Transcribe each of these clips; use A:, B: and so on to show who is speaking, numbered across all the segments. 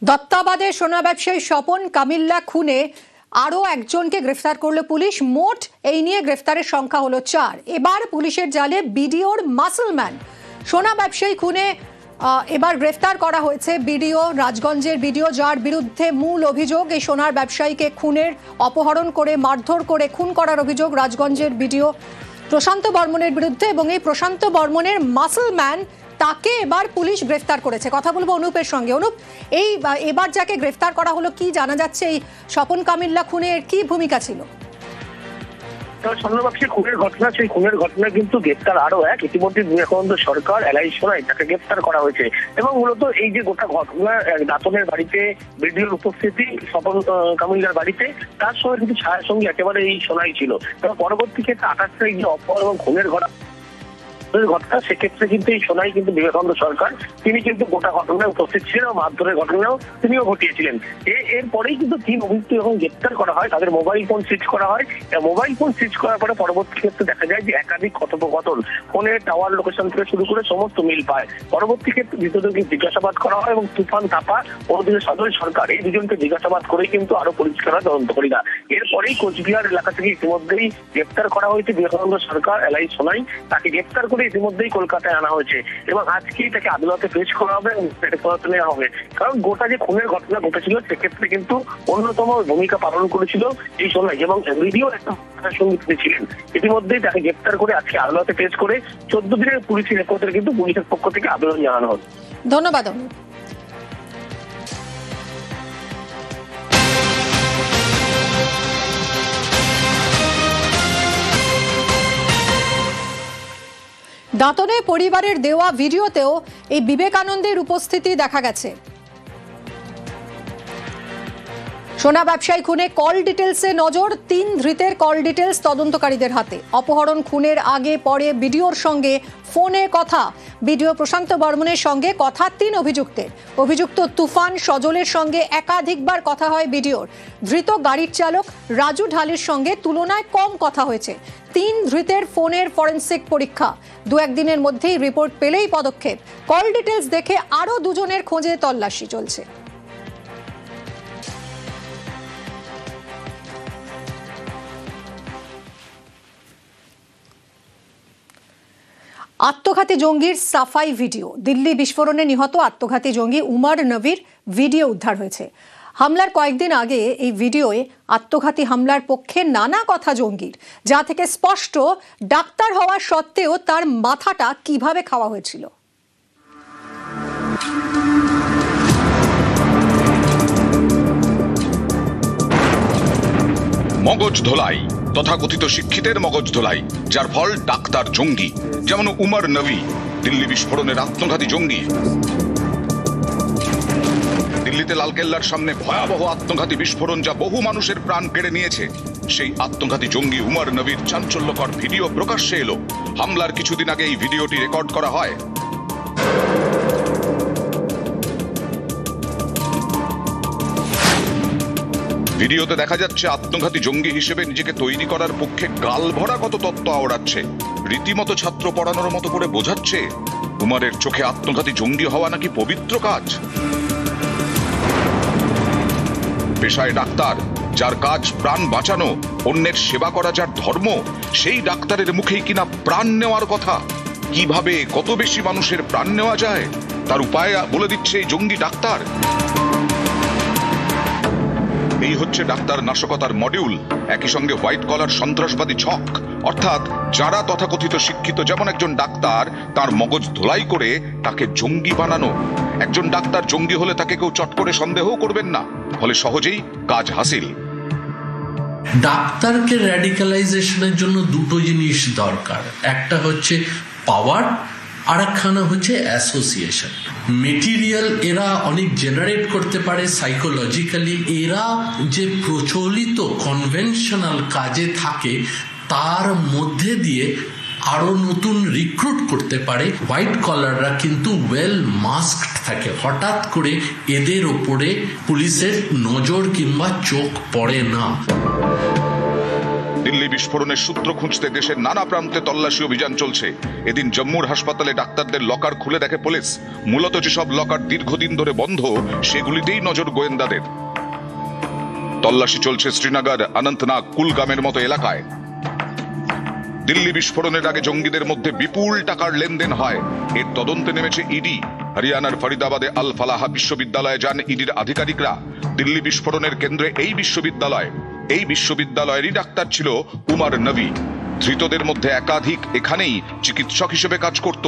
A: দত্তাবাদে সোনা ব্যবসায়ী স্বপন কামিল্লা খুনে আরও একজনকে গ্রেফতার করল পুলিশ। মোট এই নিয়ে গ্রেফতারের সংখ্যা হলো 4। এবার পুলিশের জালে বিডিওর মাসলম্যান। সোনা ব্যবসায়ী খুনে এবার গ্রেফতার করা হয়েছে বিডিও, রাজগঞ্জের বিডিও, যার বিরুদ্ধে মূল অভিযোগ এই সোনার ব্যবসায়ীকে খুনের, অপহরণ করে মারধর করে খুন করার অভিযোগ রাজগঞ্জের বিডিও প্রশান্ত বর্মনের বিরুদ্ধে। এবং এই প্রশান্ত বর্মনের মাসলম্যান তাকে এবার পুলিশ গ্রেফতার করেছে। কথা বলবো অনুপের সঙ্গে। অনুপ, এই এবার যাকে গ্রেফতার করা হলো, কি জানা যাচ্ছে এই স্বপন কামিল্লা খুনের কি ভূমিকা ছিল?
B: সোনা ব্যবসায়ী খুনের ঘটনা, সেই খুনের ঘটনা কিন্তু গ্রেফতার আরো এক। ইতিমধ্যে বিবেকানন্দ সরকার এলআই সোনায় তাকে গ্রেফতার করা হয়েছে। এবং মূলত এই যে গোটা ঘটনা, দাতনের বাড়িতে বিডিওর উপস্থিতি, স্বপন কামিল্লার বাড়িতে, তার সঙ্গে কিন্তু ছায়ার সঙ্গে একেবারে এই সোনাই ছিল। এবং পরবর্তী ক্ষেত্রে 28 তারিখ যে অপহরণ এবং খুনের ঘটনা, সেক্ষেত্রে কিন্তু এই সোনাই কিন্তু বিবেকানন্দ সরকার তিনি কিন্তু গোটা ঘটনায় উপস্থিত ছিলেন এবং মারধরের ঘটনাও তিনিও ঘটিয়েছিলেন। এরপরেই কিন্তু 3 অভিযুক্ত এবং গ্রেপ্তার করা হয়, তাদের মোবাইল ফোন সিজ করা হয়। মোবাইল ফোন সিজ করার পরে পরবর্তী ক্ষেত্রে দেখা যায় যে একাধিক কথোপকথন, ফোনের টাওয়ার লোকেশন থেকে শুরু করে সমস্ত মিল পায়। পরবর্তী ক্ষেত্রে ধৃতদেরকে জিজ্ঞাসাবাদ করা হয় এবং তুফান তাপা ও সদর সরকার এই দুজনকে জিজ্ঞাসাবাদ করেই কিন্তু আরো পরিষ্কার হয় তদন্তকারীরা। এরপরেই কোচবিহার এলাকা থেকে ইতিমধ্যেই গ্রেপ্তার করা হয়েছে বিবেকানন্দ সরকার এলআই সোনাই। তাকে গ্রেপ্তার করে ইতিমধ্যেই কলকাতায় আনা হয়েছে এবং আজকেই তাকে আদালতে পেশ করা হবে এবং নেওয়া হবে। কারণ গোটা যে খুনের ঘটনা ঘটেছিল সেক্ষেত্রে কিন্তু অন্যতম ভূমিকা পালন করেছিল এই সোনাই এবং ভিডিও একটা সঙ্গীত ছিলেন। ইতিমধ্যেই তাকে গ্রেপ্তার করে আজকে আদালতে পেশ করে 14 দিনের পুলিশি হেফাজতের কিন্তু পুলিশের পক্ষ থেকে আবেদন জানানো হবে।
A: ধন্যবাদ। দাঁতনে পরিবারের দেওয়া ভিডিওতেও এই বিবেকানন্দের উপস্থিতি দেখা গেছে। সোনা ব্যবসায়ী খুনে কল ডিটেলসে নজর, 3 ধৃতের কল ডিটেলস তদন্তকারীদের হাতে। অপহরণ, খুনের আগে পরে বিডিওর সঙ্গে ফোনে কথা, বিডিও প্রশান্ত বর্মনের সঙ্গে কথা 3 অভিযুক্তের। অভিযুক্ত তুফান সজলের সঙ্গে একাধিকবার কথা হয় বিডিওর। ধৃত গাড়ির চালক রাজু ঢালির সঙ্গে তুলনায় কম কথা হয়েছে। 3 ধৃতের ফোনের ফরেনসিক পরীক্ষা, 2-1 দিনের মধ্যেই রিপোর্ট পেলেই পদক্ষেপ। কল ডিটেলস দেখে আরও 2 জনের খোঁজে তল্লাশি চলছে। আত্মঘাতী জঙ্গির সাফাই ভিডিও। দিল্লি বিস্ফোরণে নিহত আত্মঘাতী জঙ্গি উমর নবীর ভিডিও উদ্ধার হয়েছে। হামলার কয়েকদিন আগে এই ভিডিওয়ে আত্মঘাতী হামলার পক্ষে নানা কথা জঙ্গির, যা থেকে স্পষ্ট ডাক্তার হওয়া সত্ত্বেও তার মাথাটা কিভাবে খাওয়া হয়েছিল।
C: মগজ ধোলাই, তথাকথিত শিক্ষিতের মগজ ধোলাই, যার ফল ডাক্তার জঙ্গি, যেমন উমর নবী, দিল্লি বিস্ফোরণের আত্মঘাতী জঙ্গি। দিল্লিতে লালকেল্লার সামনে ভয়াবহ আত্মঘাতী বিস্ফোরণ, যা বহু মানুষের প্রাণ কেড়ে নিয়েছে। সেই আত্মঘাতী জঙ্গি উমর নবীর চাঞ্চল্যকর ভিডিও প্রকাশ্যে এলো। হামলার কিছুদিন আগে এই ভিডিওটি রেকর্ড করা হয়। ভিডিওতে দেখা যাচ্ছে আত্মঘাতী জঙ্গি হিসেবে নিজেকে তৈরি করার পক্ষে গাল ভরা কত তত্ত্ব আওড়াচ্ছে। রীতিমতো ছাত্র পড়ানোর মতো করে বোঝাচ্ছে উমরের চোখে আত্মঘাতী জঙ্গি হওয়া নাকি পবিত্র কাজ। পেশায় ডাক্তার, যার কাজ প্রাণ বাঁচানো, অন্যের সেবা করা যার ধর্ম, সেই ডাক্তারের মুখেই কিনা প্রাণ নেওয়ার কথা। কিভাবে কত বেশি মানুষের প্রাণ নেওয়া যায় তার উপায় বলে দিচ্ছে এই জঙ্গি ডাক্তার। এই হচ্ছে ডাক্তার নাশকতার মডিউল, একই সঙ্গে হোয়াইট কলার সন্ত্রাসবাদী ছক। অর্থাৎ যারা তথাকথিত শিক্ষিত, যেমন একজন ডাক্তার, তার মগজ ধোলাই করে তাকে জঙ্গি বানানো। একজন ডাক্তার জঙ্গি হলে তাকে কেউ চট করে সন্দেহ করবেন না, ফলে সহজেই কাজ হাসিল।
D: ডাক্তারকে র্যাডিক্যালাইজেশনের জন্য 2টো জিনিস দরকার, একটা হচ্ছে পাওয়ার, আর একখানা হচ্ছে অ্যাসোসিয়েশন। মেটেরিয়াল এরা অনেক জেনারেট করতে পারে সাইকোলজিক্যালি। এরা যে প্রচলিত কনভেনশনাল কাজে থাকে তার মধ্যে দিয়ে আরো নতুন রিক্রুট করতে পারে। হোয়াইট কলাররা কিন্তু ওয়েল মাস্কড থাকে, হঠাৎ করে এদের ওপরে পুলিশের নজর কিংবা চোখ পড়ে না।
C: দিল্লি বিস্ফোরণের সূত্র খুঁজতে দেশের নানা প্রান্তে তল্লাশি অভিযান চলছে। এদিন জম্মুর হাসপাতালে ডাক্তারদের লকার খুলে দেখে পুলিশ। মূলত যেসব লকার দীর্ঘদিন ধরে বন্ধ, সেগুলিতেই নজর গোয়েন্দাদের। তল্লাশি চলছে শ্রীনগর, অনন্তনাগ, কুলগামের মতো এলাকায়। দিল্লি বিস্ফোরণের আগে জঙ্গিদের মধ্যে বিপুল টাকার লেনদেন হয়। এর তদন্তে নেমেছে ইডি। হরিয়ানার ফরিদাবাদে আল ফালাহা বিশ্ববিদ্যালয়ে যান ইডির আধিকারিকরা। দিল্লি বিস্ফোরণের কেন্দ্রে এই বিশ্ববিদ্যালয়। এই বিশ্ববিদ্যালয়েরই ডাক্তার ছিল উমার নবী। ধৃতদের মধ্যে একাধিক এখানেই চিকিৎসক হিসেবে কাজ করত।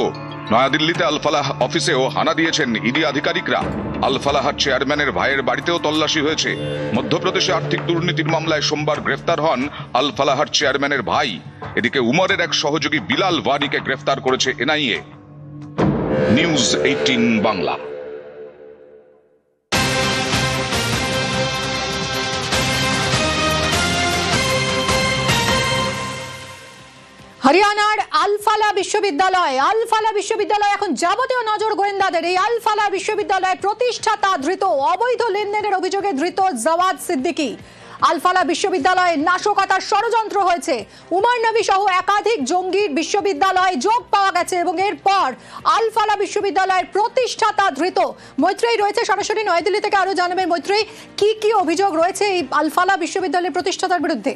C: নয়াদিল্লিতে আল ফালাহ অফিসেও হানা দিয়েছেন ইডি আধিকারিকরা। আল ফালাহার চেয়ারম্যানের ভাইয়ের বাড়িতেও তল্লাশি হয়েছে। মধ্যপ্রদেশে আর্থিক দুর্নীতির মামলায় সোমবার গ্রেফতার হন আল ফালাহার চেয়ারম্যানের ভাই। এদিকে উমরের এক সহযোগী বিলাল ওয়ানিকে গ্রেফতার করেছে এনআইএ। নিউজ 18 বাংলা।
A: হরিয়ানার আলফালা বিশ্ববিদ্যালয় এখন যাবতীয় নজর গোয়েন্দাদের। এই আলফালা বিশ্ববিদ্যালয়ের প্রতিষ্ঠাতা ধৃত, অবৈধ লেনদেনের অভিযোগে ধৃত জাওয়াদ সিদ্দিকী। আলফালা বিশ্ববিদ্যালয়ে নাশকতার ষড়যন্ত্র হয়েছে। উমর নবী সহ একাধিক জঙ্গির বিশ্ববিদ্যালয়ে যোগ পাওয়া গেছে এবং এরপর আলফালা বিশ্ববিদ্যালয়ের প্রতিষ্ঠাতা ধৃত। মৈত্রেয়ী রয়েছে সরাসরি নয়াদিল্লি থেকে, আরো জানাবেন মৈত্রেয়ী, কি অভিযোগ রয়েছে এই আলফালা বিশ্ববিদ্যালয়ের প্রতিষ্ঠাতার বিরুদ্ধে?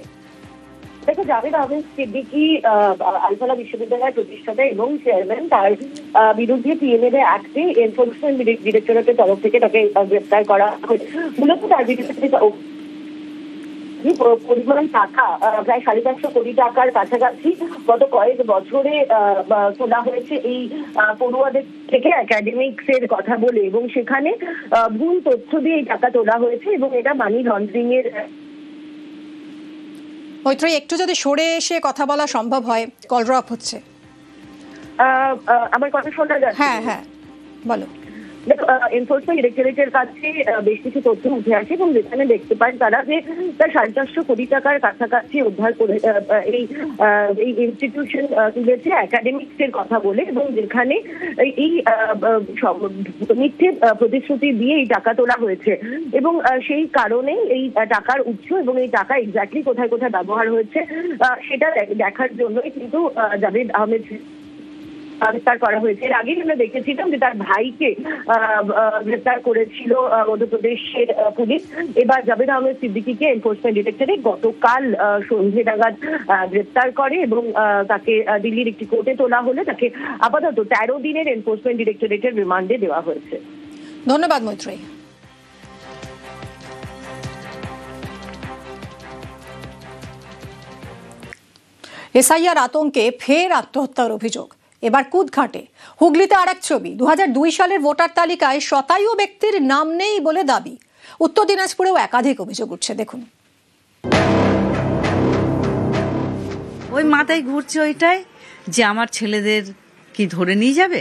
E: দেখো, জাভেদ আহমেদ সিদ্দিকী আলফালা বিশ্ববিদ্যালয়ের প্রতিষ্ঠাতা এবং চেয়ারম্যান, তার বিরুদ্ধে পিএমএলএ অ্যাক্টে এনফোর্সমেন্ট ডিরেক্টরেটের তরফ থেকে তাকে গ্রেফতার করা হয়েছে। মূলত তার বিরুদ্ধে পরিমাণ টাকা, প্রায় 450 কোটি টাকার কাছাকাছি গত কয়েক বছরে তোলা হয়েছে এই পড়ুয়াদের থেকে একাডেমিক্স এর কথা বলে, এবং সেখানে ভুল তথ্য দিয়ে এই টাকা তোলা হয়েছে এবং এটা মানি লন্ডারিং এর।
A: মৈত্রেয়ী, একটু যদি সরে এসে কথা বলা সম্ভব হয়, কল ড্রপ হচ্ছে।
E: আমার কথা শোনা যাচ্ছে?
A: হ্যাঁ বলো।
E: এনফোর্সমেন্ট ডিরেক্টরেটের কাছে বেশ কিছু তথ্য উঠে আসে এবং যেখানে দেখতে পান তারা যে প্রায় 450 কোটি টাকার কাছাকাছি উদ্ধার করে এই ইনস্টিটিউশন তুলেছে একাডেমিক্স এর কথা বলে, এবং যেখানে এই মিথ্যে প্রতিশ্রুতি দিয়ে এই টাকা তোলা হয়েছে এবং সেই কারণে এই টাকার উৎস এবং এই টাকা এক্স্যাক্টলি কোথায় কোথায় ব্যবহার হয়েছে সেটা দেখার জন্যই কিন্তু জাভেদ আহমেদ গ্রেফতার করা হয়েছে। এর আগে আমরা দেখেছিলাম যে তার ভাইকে গ্রেফতার করেছিল মধ্যপ্রদেশের পুলিশ। এবার জাভেদ আহমেদ সিদ্দিকীকে এনফোর্সমেন্ট ডিরেক্টরেট গতকাল সন্ধ্যে নাগাদ গ্রেফতার করে এবং তাকে দিল্লির একটি কোর্টে তোলা হলে তাকে আপাতত 13 দিনের এনফোর্সমেন্ট ডিরেক্টরেটের রিমান্ডে দেওয়া হয়েছে।
A: ধন্যবাদ মৈত্রেয়ী। এসআইআর আতঙ্কে ফের আত্মহত্যার অভিযোগ, এবার কুদঘাটে। হুগলিতে আরেক ছবি। 2002 সালের ভোটার তালিকায় শতায়ু ব্যক্তির নাম নেই বলে দাবি। উত্তর দিনাজপুরেও একাধিক অভিযোগ উঠছে, দেখুন।
F: ওই মাথায় ঘুরছে ওইটাই যে আমার ছেলেদের কি ধরে নিয়ে যাবে,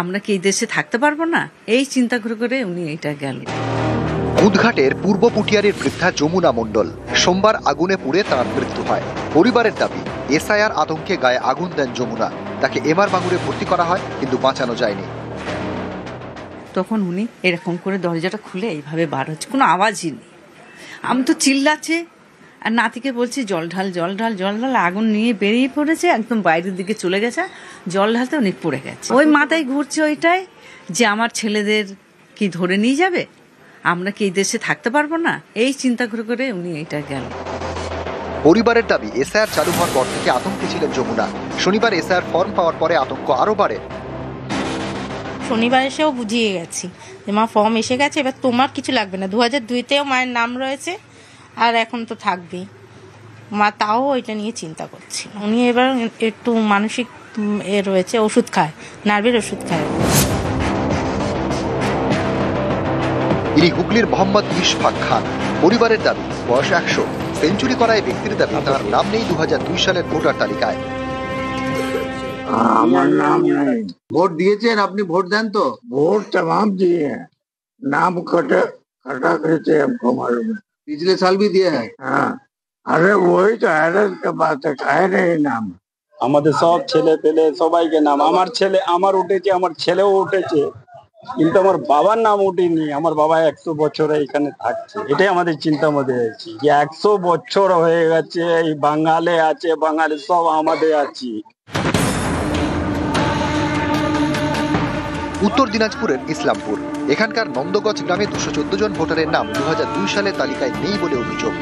F: আমরা কি এই দেশে থাকতে পারবো না, এই চিন্তা করে করে উনি এইটা গেল।
G: কুদঘাটের পূর্ব পুটিয়ারের বৃদ্ধা যমুনা মণ্ডল সোমবার আগুনে পুড়ে তার মৃত্যু হয়। পরিবারের দাবি, এসআইআর আতঙ্কে গায়ে আগুন দেন যমুনা। তাকে এমআর বাঙুরে ভর্তি করা হয় কিন্তু বাঁচানো যায়নি।
F: তখন উনি এরকম করে দরজাটা খুলে এইভাবে বার হচ্ছে, কোনো আওয়াজই নেই। আমি তো চিল্লাচ্ছে আর নাতিকে বলছি জল ঢাল জল ঢাল জল ঢাল। আগুন নিয়ে বেরিয়ে পড়েছে, একদম বাইরের দিকে চলে গেছে, জল ঢালতে উনি পড়ে গেছে। ওই মাথায় ঘুরছে ওইটাই যে আমার ছেলেদের কি ধরে নিয়ে যাবে, আমরা কি এই দেশে থাকতে পারবো না, এই চিন্তা করে করে উনি এইটা গেল।
G: পরিবারের দাবি, এসআইআর চালু হওয়ার পর থেকে আতঙ্কে ছিলেন যমুনা। শনিবার এসআইআর ফর্ম পাওয়ার পরে আতঙ্ক আরো বাড়ে।
H: শনিবার এসেও বুঝিয়ে গেছি যে মা ফর্ম এসে গেছে, এবার তোমার কিছু লাগবে না। 2002-তেও মায়ের নাম রয়েছে আর এখন তো থাকবেই। মা তাও ওইটা নিয়ে চিন্তা করছি। উনি এবার একটু মানসিক রয়েছে, ওষুধ খায়, নার্ভের ওষুধ খায়।
G: ইনি হুগলির মোহাম্মদ ইশফাক খান। পরিবারের দাবি, বয়স 100, সেঞ্চুরি করা এই ব্যক্তির দাবি তার নাম নেই 2002 সালের ভোটার তালিকায়।
I: আমার নাম নেই। ভোট দিয়েছেন আপনি? ভোট দেন তো? ভোट तमाम दिए हैं, नाम कटा करते हमको मालूम है। पिछले साल भी दिया है। हाँ, अरे वही तो हैरत का बात है, काहे नहीं नाम।
J: আমাদের সব ছেলে পেলে সবাইকে নাম, আমার ছেলে আমার উঠেছে, আমার ছেলেও উঠেছে, কিন্তু আমার বাবার নাম ওঠেনি। আমার বাবা 100 বছর এখানে থাকছে, এটাই আমাদের চিন্তার মধ্যে আছে যে 100 বছর হয়ে গেছে এই বাঙালি আছে, বাঙালি সব আমাদের আছি।
G: উত্তর দিনাজপুরের ইসলামপুর, এখানকার নন্দগঞ্জ গ্রামে 214 জন ভোটারের নাম 2002 সালে তালিকায় নেই বলে অভিযোগ।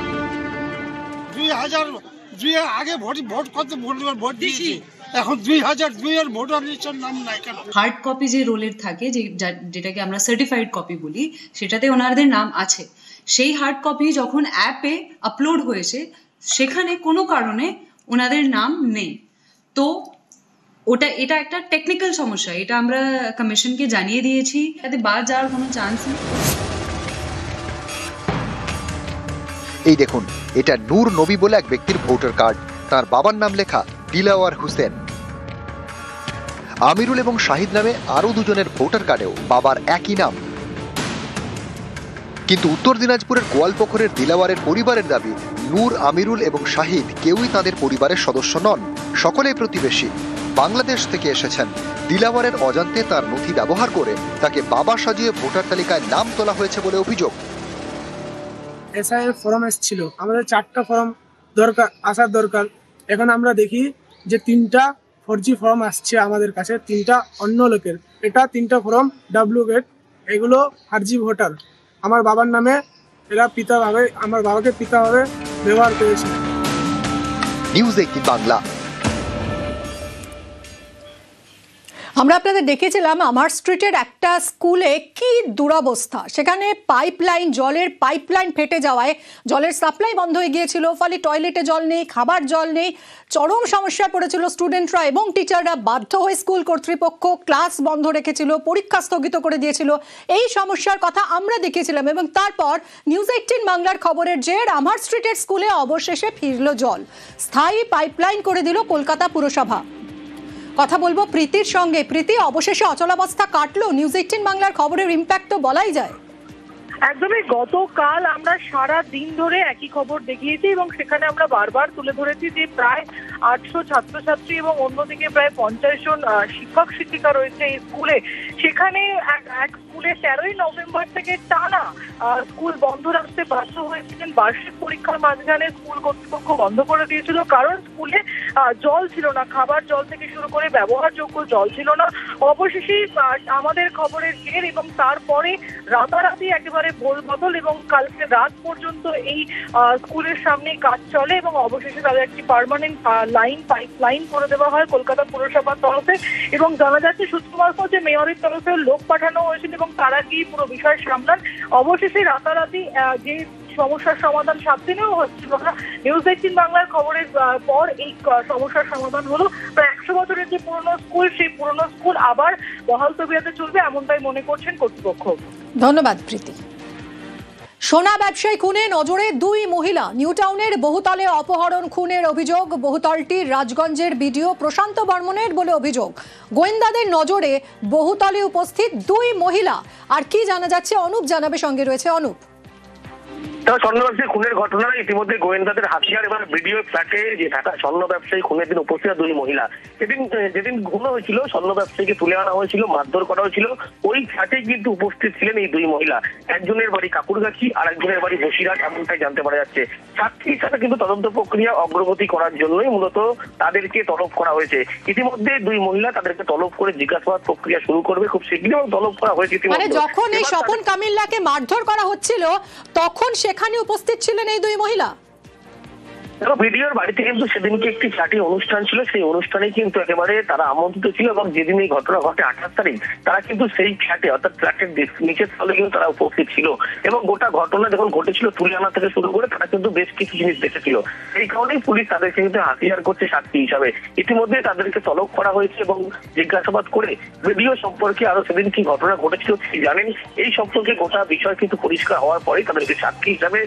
K: 2002 আগে ভোট করতে ভোট দিয়েছি, এখন 2002 এর ভোটার লিস্টের নাম নাই কেন?
L: হার্ড কপি যে রোলের থাকে, যেটাকে আমরা সার্টিফাইড কপি বলি, সেটাতে ওনাদের নাম আছে। সেই হার্ড কপি যখন অ্যাপে আপলোড হয়েছে, সেখানে কোনো কারণে ওনাদের নাম নেই। তো এটা একটা টেকনিক্যাল সমস্যা, এটা আমরা কমিশনকে জানিয়ে দিয়েছি, তাতে বাদ যাওয়ার কোনো চান্স নেই।
G: এই দেখুন, এটা নূর নবী বলে এক ব্যক্তির ভোটার কার্ড। তার বাবার নাম লেখা দিলাওয়ার হোসেন। আমিরুল এবং শাহিদ নামে আরো দুজনের ভোটার কার্ডেও বাবার একই নাম। কিন্তু উত্তর দিনাজপুরের গোয়ালপুকুরের দিলাওয়ারের পরিবারের দাবি, নূর, আমিরুল এবং শাহিদ কেউই তাদের পরিবারের সদস্য নন, সকলেই প্রতিবেশী, বাংলাদেশ থেকে এসেছেন। দিলাওয়ারের অজান্তে তার নথি ব্যবহার করে তাকে বাবা সাজিয়ে ভোটার তালিকায় নাম তোলা হয়েছে বলে অভিযোগ।
M: এসআইয়ের ফর্ম এসেছিল, আমাদের 4টা ফর্ম আসার দরকার। এখন আমরা দেখি যে 3টা 4G ফর্ম আসছে আমাদের কাছে, 3টা অন্য লোকের। এটা 3টা ফর্ম ডুপ্লিকেট, এগুলো ফার্জি ভোটার। আমার বাবার নামে এরা পিতাভাবে, আমার বাবাকে পিতাভাবে ব্যবহার করেছে।
G: নিউজ 18 বাংলা।
A: আমরা আপনাদের দেখেছিলাম আমার স্ট্রিটের একটা স্কুলে কি দুরবস্থা। সেখানে জলের পাইপলাইন ফেটে যাওয়ায় জলের সাপ্লাই বন্ধ হয়ে গিয়েছিল, ফলে টয়লেটে জল নেই, খাবার জল নেই, চরম সমস্যায় পড়েছিল স্টুডেন্টরা এবং টিচাররা। বাধ্য হয়ে স্কুল কর্তৃপক্ষ ক্লাস বন্ধ রেখেছিল, পরীক্ষা স্থগিত করে দিয়েছিল। এই সমস্যার কথা আমরা দেখিয়েছিলাম এবং তারপর নিউজ 18 বাংলার খবরের জের আমার স্ট্রিটের স্কুলে অবশেষে ফিরল জল। স্থায়ী পাইপলাইন করে দিল কলকাতা পুরসভা। কথা বলবো প্রীতির সঙ্গে। প্রীতি, অবশেষে অচলাবস্থা কাটলো? নিউজ 18 বাংলার খবরের ইম্প্যাক্ট তো বলাই যায়।
N: একদমই, গতকাল আমরা সারা দিন ধরে একই খবর দেখিয়েছি এবং সেখানে আমরা বারবার তুলে ধরেছি যে প্রায় 800 ছাত্রছাত্রী এবং অন্যদিকে প্রায় 50 জন শিক্ষক শিক্ষিকা রয়েছে এই স্কুলে। সেখানে এক স্কুলে 13ই নভেম্বর থেকে টানা স্কুল বন্ধ রাখতে বাধ্য হয়েছিলেন। বার্ষিক পরীক্ষার মাঝখানে স্কুল কর্তৃপক্ষ বন্ধ করে দিয়েছিল, কারণ স্কুলে জল ছিল না, খাবার জল থেকে শুরু করে ব্যবহারযোগ্য জল ছিল না। অবশেষে আমাদের খবরের জের এবং তারপরে রাতারাতি একেবারে ভোল বদল এবং কালকে রাত পর্যন্ত এই স্কুলের সামনে কাজ চলে এবং অবশেষে তাদের একটি পার্মানেন্ট পাইপ লাইন করে দেওয়া হয় কলকাতা পুরসভার তরফে। এবং জানা যাচ্ছে সূত্র মারফত যে মেয়রের তরফে লোক পাঠানো হয়েছিল এবং তারা কি পুরো বিষয় সামলান। অবশেষে রাতারাতি যে সমস্যার সমাধান 7 দিনেও হচ্ছিল না, নিউজ 18 বাংলার খবরের পর এই সমস্যার সমাধান হলো। প্রায় 100 বছরের যে পুরনো স্কুল, সেই পুরনো স্কুল আবার বহাল তবিয়তে চলবে, এমনটাই মনে করছেন কর্তৃপক্ষ।
A: ধন্যবাদ প্রীতি। সোনা ব্যবসায়ী খুনে নজরে 2 মহিলা। নিউটাউনের বহুতলে অপহরণ খুনের অভিযোগ। বহুতলটির রাজগঞ্জের বিডিও প্রশান্ত বর্মনের বলে অভিযোগ। গোয়েন্দাদের নজরে বহুতলে উপস্থিত 2 মহিলা। আর কি জানা যাচ্ছে অনুপ জানাবে, সঙ্গে রয়েছে অনুপ।
B: স্বর্ণ ব্যবসায়ী খুনের ঘটনায় ইতিমধ্যে গোয়েন্দাদের হাতিয়ার এবার ভিডিও ফ্ল্যাটে যে ঢাকা স্বর্ণ ব্যবসায়ী খুনের দিন উপস্থিত 2 মহিলা। যেদিন খুন হয়েছিল, স্বর্ণ ব্যবসায়ীকে তুলে আনা হয়েছিল, মারধর করা হয়েছিল, ওই ফ্ল্যাটে কিন্তু উপস্থিত ছিলেন এই 2 মহিলা। একজনের বাড়ি কাকুরগাছি আর একজনের বাড়ি বসিরহাট, এমনটাই জানতে পারা যাচ্ছে। সাক্ষী হিসাবে কিন্তু তদন্ত প্রক্রিয়া অগ্রগতি করার জন্যই মূলত তাদেরকে তলব করা হয়েছে। ইতিমধ্যে 2 মহিলা তাদেরকে তলব করে জিজ্ঞাসাবাদ প্রক্রিয়া শুরু করবে খুব শীঘ্রই, এবং তলব করা হয়েছে।
A: মানে যখন এই স্বপন কামিল্লাকে মারধর করা হচ্ছিল তখন সেখানে উপস্থিত ছিলেন এই 2 মহিলা।
B: ভিডিওর বাড়িতে কিন্তু সেদিনকে একটি চাটি অনুষ্ঠান ছিল, সেই অনুষ্ঠানে কিন্তু একেবারে তারা আমন্ত্রিত ছিল এবং যেদিন এই ঘটনা ঘটে 28 তারিখ, তারা কিন্তু সেই ফ্ল্যাটে অর্থাৎ ফ্ল্যাটের নিচের তলে কিন্তু তারা উপস্থিত ছিল এবং গোটা ঘটনা যখন ঘটেছিল তুলে আনা থেকে শুরু করে তারা কিন্তু বেশ কিছু জিনিস দেখেছিল। এই কারণেই পুলিশ তাদেরকে কিন্তু হাতিয়ার করছে সাক্ষী হিসাবে। ইতিমধ্যে তাদেরকে তলব করা হয়েছে এবং জিজ্ঞাসাবাদ করে ভিডিও সম্পর্কে আরো সেদিন কি ঘটনা ঘটেছিল কি জানেন, এই সম্পর্কে গোটা বিষয় কিন্তু পরিষ্কার হওয়ার পরে তাদেরকে সাক্ষী হিসাবে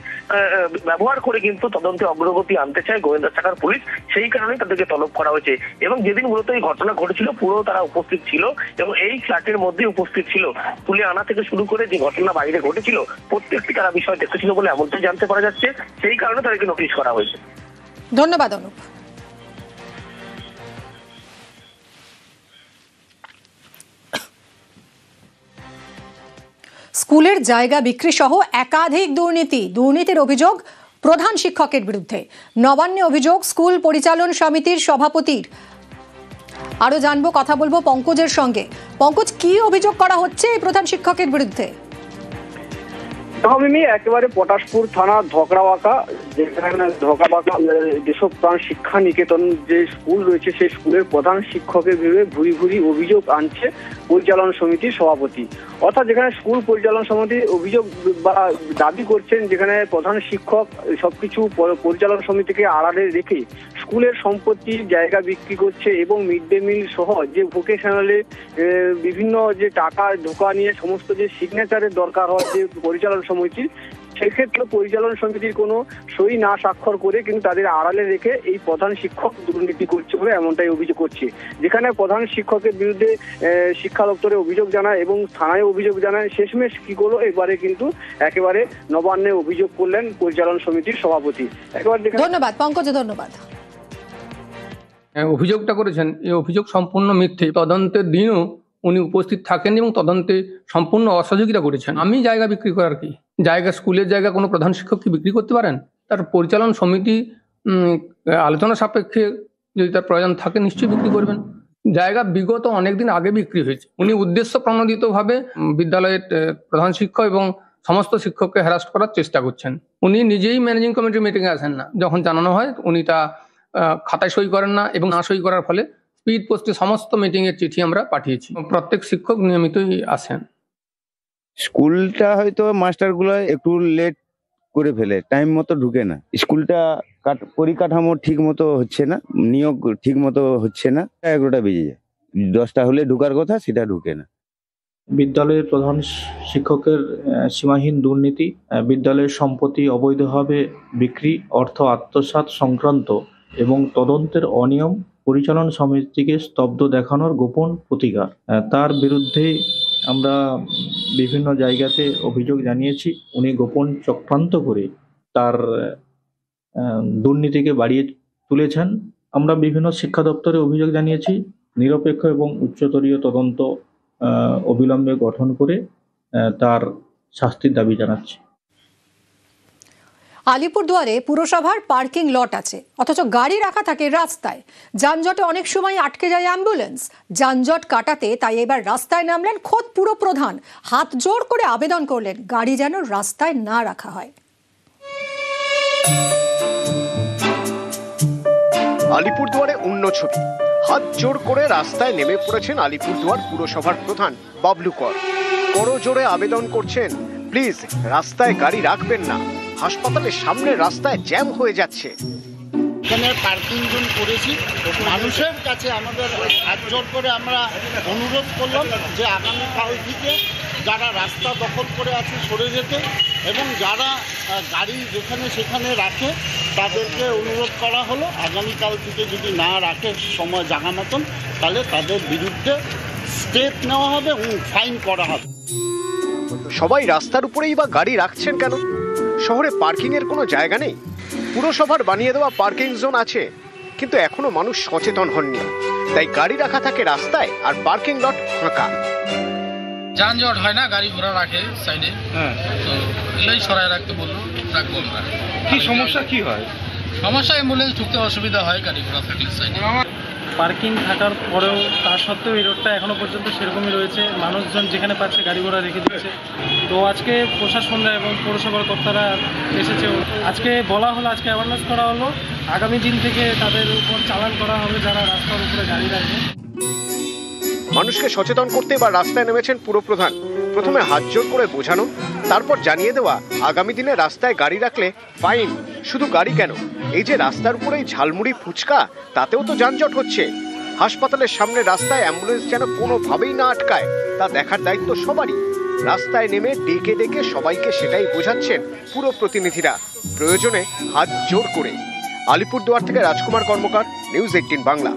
B: ব্যবহার করে কিন্তু তদন্তে অগ্রগতি আনতে চায় গোয়েন্দা শাখার পুলিশ। সেই কারণে তাদেরকে তলব করা হয়েছে এবং যেদিন মূলত এই ঘটনা ঘটেছিল পুরো তারা উপস্থিত ছিল এবং এই ফ্ল্যাটের মধ্যে উপস্থিত ছিল। তুলে আনা থেকে শুরু করে যে ঘটনা বাইরে ঘটেছিল প্রত্যেকটি তারা বিষয় দেখেছিল বলে এমনটাই জানতে পারা যাচ্ছে। সেই কারণে তাদেরকে নোটিশ করা হয়েছে।
A: ধন্যবাদ অনুপ। স্কুলের জায়গা বিক্রি সহ একাধিক দুর্নীতির অভিযোগ প্রধান শিক্ষকের বিরুদ্ধে। নবান্নে অভিযোগ স্কুল পরিচালন সমিতির সভাপতির। আরো জানবো, কথা বলবো পঙ্কজের সঙ্গে। পঙ্কজ, কি অভিযোগ করা হচ্ছে এই প্রধান শিক্ষকের বিরুদ্ধে?
J: মিমি, একেবারে পটাশপুর থানা ধকড়াবাঁকা, যেখানে ধকড়াবাঁকা দেশপ্রাণ শিক্ষা নিকেতন যে স্কুল রয়েছে, সেই স্কুলের প্রধান শিক্ষকের বিরুদ্ধে ভুরি অভিযোগ আনছে পরিচালন সমিতির সভাপতি। অর্থাৎ যেখানে স্কুল পরিচালন সমিতি অভিযোগ বা দাবি করছেন, যেখানে প্রধান শিক্ষক সবকিছু পরিচালন সমিতিকে আড়ালে রেখে স্কুলের সম্পত্তি জায়গা বিক্রি করছে এবং মিড ডে মিল সহ যে ভোকেশনালে বিভিন্ন যে টাকা ঢোকা নিয়ে সমস্ত যে সিগনেচারের দরকার হয় যে পরিচালন সমিতির, সেক্ষেত্রে পরিচালন সমিতির কোনো সই না স্বাক্ষর করে কিন্তু তাদের আড়ালে রেখে এই প্রধান শিক্ষক দুর্নীতি করছে বলে এমনটাই অভিযোগ করছে। যেখানে প্রধান শিক্ষকের বিরুদ্ধে শিক্ষা দপ্তরে অভিযোগ জানায় এবং থানায় অভিযোগ জানায়, শেষমেশ কি করলো, এবারে কিন্তু একেবারে নবান্নে অভিযোগ করলেন পরিচালন সমিতির সভাপতি।
A: ধন্যবাদ পঙ্কজ, ধন্যবাদ।
O: অভিযোগটা করেছেন, এই অভিযোগ সম্পূর্ণ মিথ্যে। তদন্তের দিনও উনি উপস্থিত থাকেন এবং তদন্তে সম্পূর্ণ অসহযোগিতা করেছেন। আমি জায়গা বিক্রি করার কি জায়গা, স্কুলের জায়গা কোনো প্রধান শিক্ষক কি বিক্রি করতে পারেন? তার পরিচালন সমিতি আলোচনা সাপেক্ষে যদি তার প্রয়োজন থাকে নিশ্চয়ই বিক্রি করবেন। জায়গা বিগত অনেকদিন আগে বিক্রি হয়েছে। উনি উদ্দেশ্য প্রণোদিতভাবে বিদ্যালয়ের প্রধান শিক্ষক এবং সমস্ত শিক্ষককে হ্যারাস করার চেষ্টা করছেন। উনি নিজেই ম্যানেজিং কমিটির মিটিংয়ে আসেন না, যখন জানানো হয় উনি তা খাতায় সই করেন না এবং না সই করার ফলে স্পিড পোস্টে সমস্ত মিটিংয়ের চিঠি আমরা পাঠিয়েছি। প্রত্যেক শিক্ষক নিয়মিতই আসেন।
P: স্কুলটা হয়তো মাস্টারগুলো একটু লেট করে ফেলে, টাইম মতো ঢুকে না। স্কুলটা পরিকাঠামো ঠিক মতো হচ্ছে না, নিয়োগ ঠিক মতো হচ্ছে না। 11টা বেজে যায়, 10টা হলে ঢুকার কথা সেটা ঢুকে না।
Q: বিদ্যালয়ের প্রধান শিক্ষকের সীমাহীন দুর্নীতি, বিদ্যালয়ের সম্পত্তি অবৈধভাবে বিক্রি, অর্থ আত্মসাৎ সংক্রান্ত এবং তদন্তের অনিয়ম, পরিচালন সমিতিকে স্তব্ধ দেখানোর গোপন প্রতিকার, তার বিরুদ্ধে আমরা বিভিন্ন জায়গাতে অভিযোগ জানিয়েছি। উনি গোপন চক্রান্ত করে তার দুর্নীতিকে বাড়িয়ে তুলেছেন। আমরা বিভিন্ন শিক্ষা দপ্তরে অভিযোগ জানিয়েছি। নিরপেক্ষ এবং উচ্চস্তরীয় তদন্ত অবিলম্বে গঠন করে তার শাস্তির দাবি জানাচ্ছি।
A: আলিপুরদুয়ারে পুরসভার পার্কিং লট আছে, অথচ গাড়ি রাখা থাকে রাস্তায়। যানজটে অনেক সময় আটকে যায় অ্যাম্বুলেন্স। যানজট কাটাতে তাই এবার রাস্তায় নামলেন খোদ পুরপ্রধান। হাত জোড় করে আবেদন করলেন গাড়ি যেন রাস্তায় না রাখা হয়।
R: আলিপুরদুয়ারে অন্য ছবি। হাত জোড় করে রাস্তায় নেমে পড়েছেন আলিপুরদুয়ার পুরসভার প্রধান বাবলু কর। করজোড়ে আবেদন করছেন, প্লিজ রাস্তায় গাড়ি রাখবেন না, হাসপাতালের সামনে রাস্তায় জ্যাম হয়ে যাচ্ছে।
S: এখানে পার্কিং জোন করেছি, মানুষের কাছে আমাদের হাত জোড় করে আমরা অনুরোধ করলাম যে আগামীকাল থেকে যারা রাস্তা দখল করে আছে সরে যেতে, এবং যারা গাড়ি যেখানে সেখানে রাখে তাদেরকে অনুরোধ করা হলো আগামীকাল থেকে যদি না রাখে সময় জায়গা মতন, তাহলে তাদের বিরুদ্ধে স্টেপ নেওয়া হবে এবং ফাইন করা হবে।
R: সবাই রাস্তার উপরেই বা গাড়ি রাখছেন কেন? শহরে পার্কিং এর কোনো জায়গা নেই? পুরসভার বানিয়ে দেওয়া পার্কিং জোন আছে, কিন্তু এখনো মানুষ সচেতন হননি। তাই গাড়ি রাখা থাকে রাস্তায় আর পার্কিং লট ফাঁকা।
T: যানজট হয় না, গাড়ি ঘোড়া রাখে সাইডে, তো এগুলোই সরাই রাখতে বললো, রাখবো আমরা।
U: কি সমস্যা কি হয়?
T: সমস্যা অ্যাম্বুলেন্স ঢুকতে অসুবিধা হয় গাড়ি ঘোড়া থাকলে সাইডে।
Q: পার্কিং থাকার পরেও তা সত্ত্বেও এই রোডটা এখনো পর্যন্ত সেরকমই রয়েছে। মানুষজন যেখানে পাচ্ছে গাড়ি ঘোড়া রেখে দিচ্ছে। তো আজকে প্রশাসনরা এবং পৌরসভার কর্তারা এসেছে, আজকে বলা হলো, আজকে অ্যাওয়ারনেস করা হলো, আগামী দিন থেকে তাদের উপর চালান করা হবে যারা রাস্তার উপরে গাড়ি রাখে।
R: মানুষকে সচেতন করতে এবার রাস্তায় নেমেছেন পুরপ্রধান। প্রথমে হাত জোড় করে বোঝানো, তারপর জানিয়ে দেওয়া আগামী দিনে রাস্তায় গাড়ি রাখলে ফাইন। শুধু গাড়ি কেন, এই যে রাস্তার উপরেই ঝালমুড়ি ফুচকা, তাতেও তো যানজট হচ্ছে। হাসপাতালের সামনে রাস্তায় অ্যাম্বুলেন্স যেন কোনোভাবেই না আটকায়, তা দেখার দায়িত্ব সবারই। রাস্তায় নেমে ডেকে ডেকে সবাইকে সেটাই বোঝাচ্ছেন পুরো প্রতিনিধিরা, প্রয়োজনে হাত জোড় করে। আলিপুরদুয়ার থেকে রাজকুমার কর্মকার, নিউজ 18 বাংলা।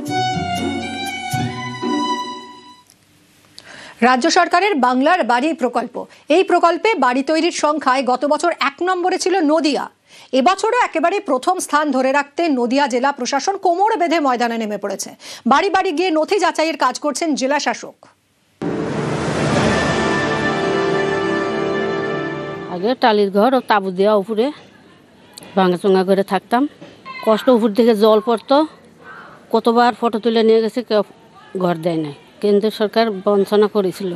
A: রাজ্য সরকারের বাংলার বাড়ি প্রকল্প, এই প্রকল্পে বাড়ি তৈরির সংখ্যায় গত বছর 1 নম্বরে ছিল নদিয়া। এবছরও একেবারে প্রথম স্থান ধরে রাখতে নদিয়া জেলা প্রশাসন কোমর বেঁধে ময়দানে নেমে পড়েছে। বাড়ি বাড়ি গিয়ে নথি যাচাইয়ের কাজ করছেন জেলা শাসক।
U: আগে টালির ঘর ও তাবু দেওয়া উপরে ভাঙাচোঙা করে থাকতাম, কষ্ট উপর থেকে জল পড়তো, কতবার ফটো তুলে নিয়ে গেছে, কেউ ঘর দেয় নাই। কেন্দ্র সরকার বঞ্চনা করেছিল,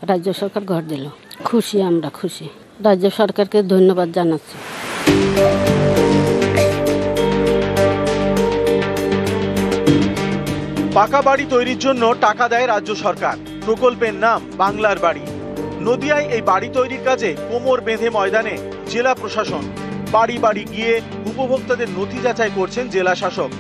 U: রাজ্য সরকার ঘর দিল। খুশি, আমরা খুশি, রাজ্য সরকারকে ধন্যবাদ জানাচ্ছি।
V: পাকা বাড়ি তৈরির জন্য টাকা দেয় রাজ্য সরকার। প্রকল্পের নাম বাংলার বাড়ি। নদিয়ায় এই বাড়ি তৈরির কাজে কোমর বেঁধে ময়দানে জেলা প্রশাসন। বাড়ি বাড়ি গিয়ে উপভোক্তাদের নথি যাচাই করছেন জেলা শাসক।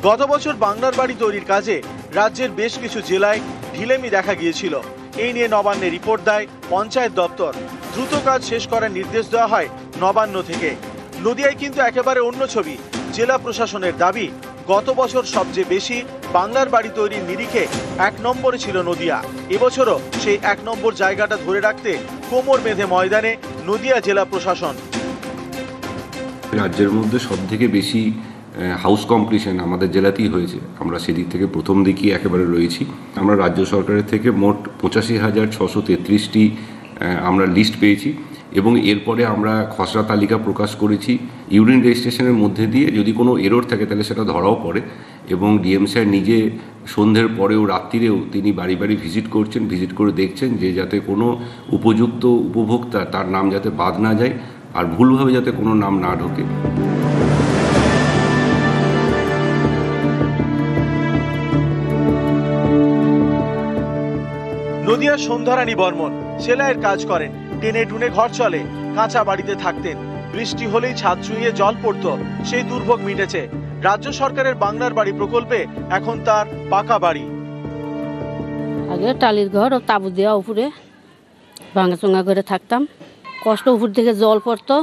V: গত বছর বাংলার বাড়ি তৈরির কাজে রাজ্যের বেশ কিছু জেলায় ঢিলেমি দেখা গিয়েছিল। এই নিয়ে নবান্নে রিপোর্ট দেয় পঞ্চায়েত দপ্তর। দ্রুত কাজ শেষ করার নির্দেশ দেওয়া হয় নবান্ন থেকে। নদিয়ায় কিন্তু একেবারে অন্য ছবি। জেলা প্রশাসনের দাবি, গত বছর সবচেয়ে বেশি বাংলার বাড়ি তৈরির নিরিখে 1 নম্বরে ছিল নদিয়া। এবছরও সেই 1 নম্বর জায়গাটা ধরে রাখতে কোমর বেঁধে ময়দানে নদিয়া জেলা প্রশাসন।
W: রাজ্যের মধ্যে সব থেকে বেশি হাউস কমপ্লিশন আমাদের জেলাতেই হয়েছে। আমরা সেদিক থেকে প্রথম দিকেই একেবারে রয়েছি। আমরা রাজ্য সরকারের থেকে মোট 85,633টি আমরা লিস্ট পেয়েছি এবং এরপরে আমরা খসড়া তালিকা প্রকাশ করেছি। ইউনিয়ন রেজিস্ট্রেশনের মধ্যে দিয়ে যদি কোনো এরর থাকে তাহলে সেটা ধরাও পড়ে এবং ডিএম স্যার নিজে সন্ধ্যের পরেও রাত্রিরেও তিনি বাড়ি বাড়ি ভিজিট করছেন, ভিজিট করে দেখছেন যে যাতে কোনো উপযুক্ত উপভোক্তা তার নাম যাতে বাদ না যায় আর ভুলভাবে যাতে কোনো নাম না ঢোকে।
V: নদিয়ার সন্ধ্যারানী বর্মন সেলাইয়ের কাজ করেন। টেনে টুনে ঘর চলে, কাঁচা বাড়িতে থাকতেন। বৃষ্টি হলেই ছাদ চুইয়ে জল পড়তো, সেই দুর্ভোগ মিটেছে। রাজ্য সরকারের বাংলার বাড়ি প্রকল্পে এখন তার পাকা বাড়ি।
U: আগে টালির ঘর ও তাবু দেওয়া উপরে ভাঙাচোঙা করে থাকতাম, কষ্ট উপর থেকে জল পড়তো,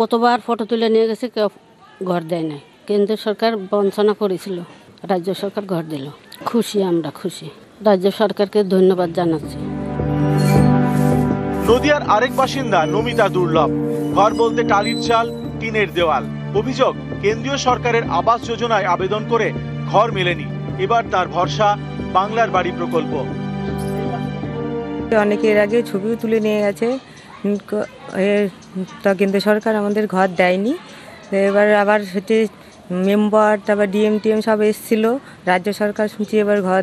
U: কতবার ফটো তুলে নিয়ে গেছে, কেউ ঘর দেয় নাই। কেন্দ্র সরকার বঞ্চনা করেছিল, রাজ্য সরকার ঘর দিল। খুশি, আমরা খুশি, রাজ্য সরকারকে ধন্যবাদ জানাচ্ছি।
V: নদিয়ার আরেক বাসিন্দা নমিতা দুর্লভ। ঘর বলতে টালির চাল, টিনের দেওয়াল। অভিযোগ, কেন্দ্রীয় সরকারের আবাস যোজনায় আবেদন করে ঘর মেলেনি। এবার তার ভরসা বাংলার বাড়ি প্রকল্প।
X: অনেকে এর আগে ছবিও তুলে নিয়ে গেছে, তা কেন্দ্র সরকার আমাদের ঘর দেয়নি। এবার আবার সেটি মেম্বার, তারপর ডিএম সব এসেছিল, রাজ্য সরকার শুনছি এবার ঘর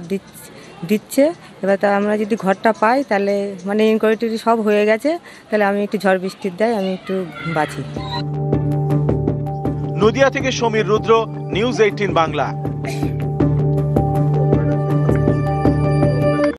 X: দিচ্ছে। এবার তা আমরা যদি ঘরটা পাই তাহলে মানে ইনকোয়ারি সব হয়ে গেছে, তাহলে আমি একটু ঝড় বৃষ্টির দেয় আমি একটু বাঁচি।
V: নদিয়া থেকে সমীর রুদ্র, নিউজ 18 বাংলা।